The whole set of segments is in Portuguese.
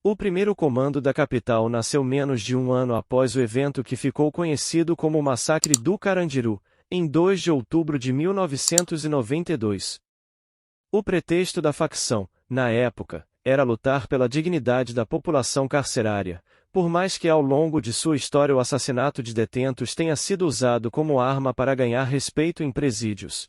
O primeiro comando da capital nasceu menos de um ano após o evento que ficou conhecido como o Massacre do Carandiru, em 2 de outubro de 1992. O pretexto da facção, na época, era lutar pela dignidade da população carcerária, por mais que ao longo de sua história o assassinato de detentos tenha sido usado como arma para ganhar respeito em presídios.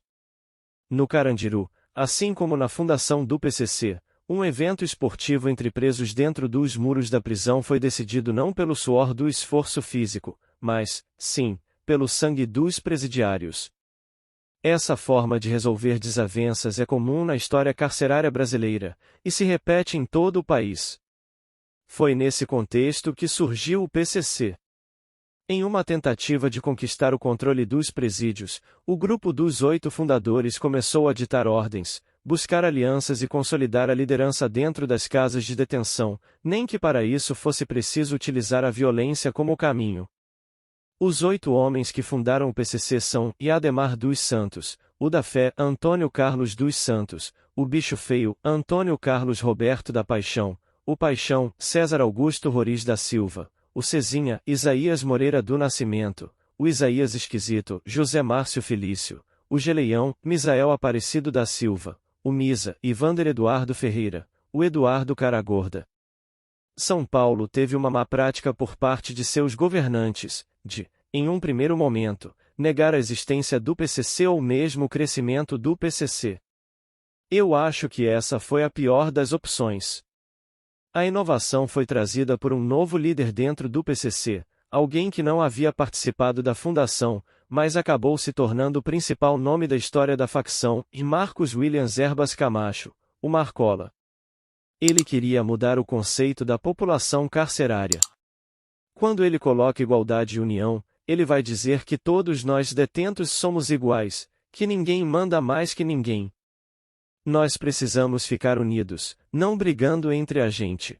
No Carandiru, assim como na fundação do PCC, um evento esportivo entre presos dentro dos muros da prisão foi decidido não pelo suor do esforço físico, mas, sim, pelo sangue dos presidiários. Essa forma de resolver desavenças é comum na história carcerária brasileira, e se repete em todo o país. Foi nesse contexto que surgiu o PCC. Em uma tentativa de conquistar o controle dos presídios, o grupo dos 8 fundadores começou a ditar ordens, buscar alianças e consolidar a liderança dentro das casas de detenção, nem que para isso fosse preciso utilizar a violência como caminho. Os 8 homens que fundaram o PCC são Ademar dos Santos, o da Fé Antônio Carlos dos Santos, o Bicho Feio Antônio Carlos Roberto da Paixão, o Paixão César Augusto Roriz da Silva, o Cezinha Isaías Moreira do Nascimento, o Isaías Esquisito José Márcio Felício, o Geleião Misael Aparecido da Silva, o Misa Ivander Eduardo Ferreira, o Eduardo Caragorda. São Paulo teve uma má prática por parte de seus governantes, de, em um primeiro momento, negar a existência do PCC ou mesmo o crescimento do PCC. Eu acho que essa foi a pior das opções. A inovação foi trazida por um novo líder dentro do PCC, alguém que não havia participado da fundação, mas acabou se tornando o principal nome da história da facção, e Marcos Williams Erbas Camacho, o Marcola. Ele queria mudar o conceito da população carcerária. Quando ele coloca igualdade e união, ele vai dizer que todos nós detentos somos iguais, que ninguém manda mais que ninguém. Nós precisamos ficar unidos, não brigando entre a gente.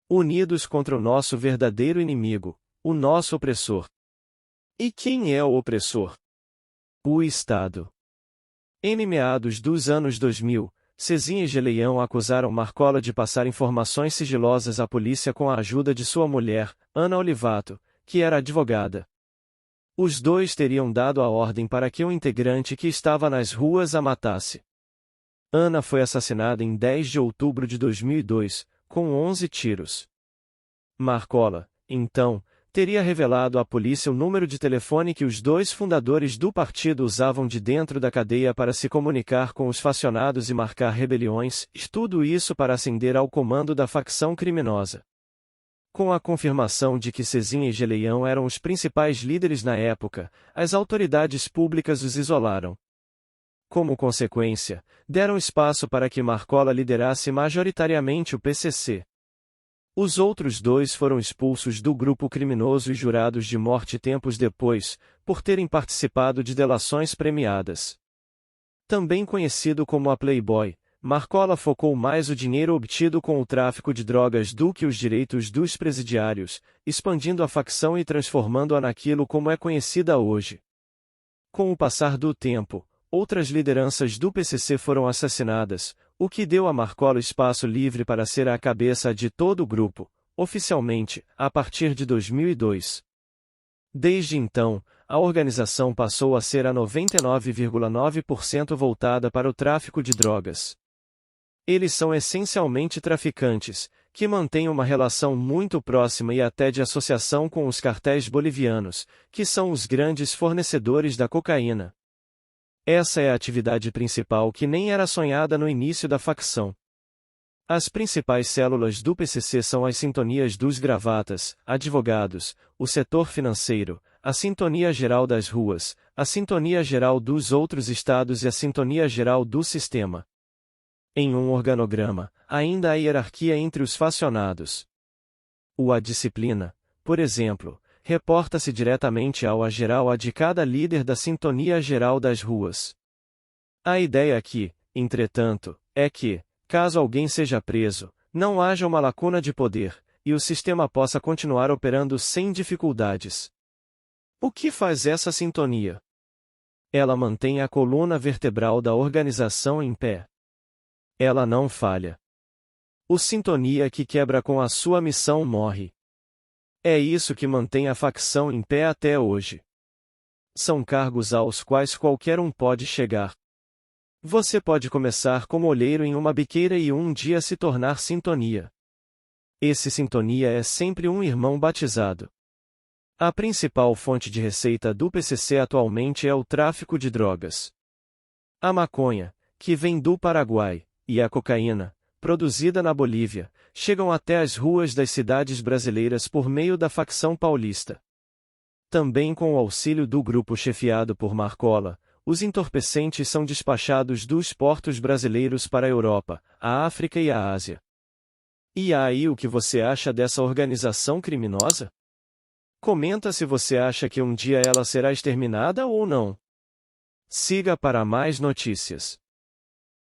Unidos contra o nosso verdadeiro inimigo, o nosso opressor. E quem é o opressor? O Estado. Em meados dos anos 2000, Cezinha e Geleião acusaram Marcola de passar informações sigilosas à polícia com a ajuda de sua mulher, Ana Olivato, que era advogada. Os dois teriam dado a ordem para que um integrante que estava nas ruas a matasse. Ana foi assassinada em 10 de outubro de 2002, com 11 tiros. Marcola, então, teria revelado à polícia o número de telefone que os 2 fundadores do partido usavam de dentro da cadeia para se comunicar com os facionados e marcar rebeliões, tudo isso para ascender ao comando da facção criminosa. Com a confirmação de que Cezinha e Geleião eram os principais líderes na época, as autoridades públicas os isolaram. Como consequência, deram espaço para que Marcola liderasse majoritariamente o PCC. Os outros 2 foram expulsos do grupo criminoso e jurados de morte tempos depois, por terem participado de delações premiadas. Também conhecido como a Playboy, Marcola focou mais o dinheiro obtido com o tráfico de drogas do que os direitos dos presidiários, expandindo a facção e transformando-a naquilo como é conhecida hoje. Com o passar do tempo, outras lideranças do PCC foram assassinadas, o que deu a Marcola espaço livre para ser a cabeça de todo o grupo, oficialmente, a partir de 2002. Desde então, a organização passou a ser a 99,9% voltada para o tráfico de drogas. Eles são essencialmente traficantes, que mantêm uma relação muito próxima e até de associação com os cartéis bolivianos, que são os grandes fornecedores da cocaína. Essa é a atividade principal que nem era sonhada no início da facção. As principais células do PCC são as sintonias dos gravatas, advogados, o setor financeiro, a sintonia geral das ruas, a sintonia geral dos outros estados e a sintonia geral do sistema. Em um organograma, ainda há hierarquia entre os facionados. A disciplina, por exemplo, reporta-se diretamente ao geral a de cada líder da sintonia geral das ruas. A ideia aqui, entretanto, é que, caso alguém seja preso, não haja uma lacuna de poder, e o sistema possa continuar operando sem dificuldades. O que faz essa sintonia? Ela mantém a coluna vertebral da organização em pé. Ela não falha. O sintonia que quebra com a sua missão morre. É isso que mantém a facção em pé até hoje. São cargos aos quais qualquer um pode chegar. Você pode começar como olheiro em uma biqueira e um dia se tornar sintonia. Esse sintonia é sempre um irmão batizado. A principal fonte de receita do PCC atualmente é o tráfico de drogas. A maconha, que vem do Paraguai, e a cocaína, produzida na Bolívia, chegam até as ruas das cidades brasileiras por meio da facção paulista. Também com o auxílio do grupo chefiado por Marcola, os entorpecentes são despachados dos portos brasileiros para a Europa, a África e a Ásia. E aí o que você acha dessa organização criminosa? Comenta se você acha que um dia ela será exterminada ou não. Siga para mais notícias.